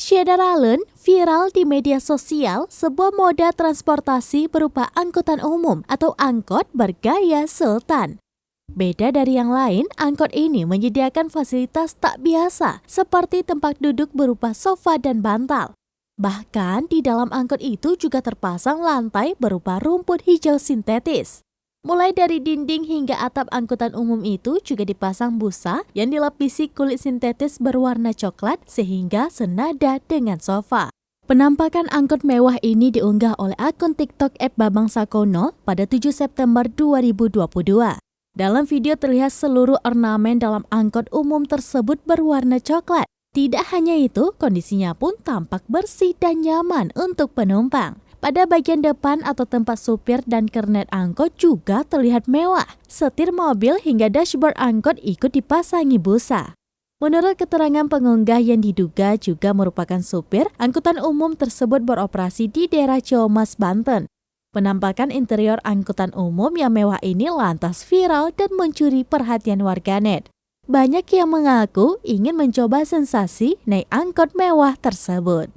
Syederalen viral di media sosial sebuah moda transportasi berupa angkutan umum atau angkot bergaya sultan. Beda dari yang lain, angkot ini menyediakan fasilitas tak biasa seperti tempat duduk berupa sofa dan bantal. Bahkan di dalam angkot itu juga terpasang lantai berupa rumput hijau sintetis. Mulai dari dinding hingga atap angkutan umum itu juga dipasang busa yang dilapisi kulit sintetis berwarna coklat sehingga senada dengan sofa. Penampakan angkot mewah ini diunggah oleh akun TikTok @babangsakono pada 7 September 2022. Dalam video terlihat seluruh ornamen dalam angkot umum tersebut berwarna coklat. Tidak hanya itu, kondisinya pun tampak bersih dan nyaman untuk penumpang. Pada bagian depan atau tempat supir dan kernet angkot juga terlihat mewah. Setir mobil hingga dashboard angkot ikut dipasangi busa. Menurut keterangan pengunggah yang diduga juga merupakan supir, angkutan umum tersebut beroperasi di daerah Ciamis, Banten. Penampakan interior angkutan umum yang mewah ini lantas viral dan mencuri perhatian warganet. Banyak yang mengaku ingin mencoba sensasi naik angkot mewah tersebut.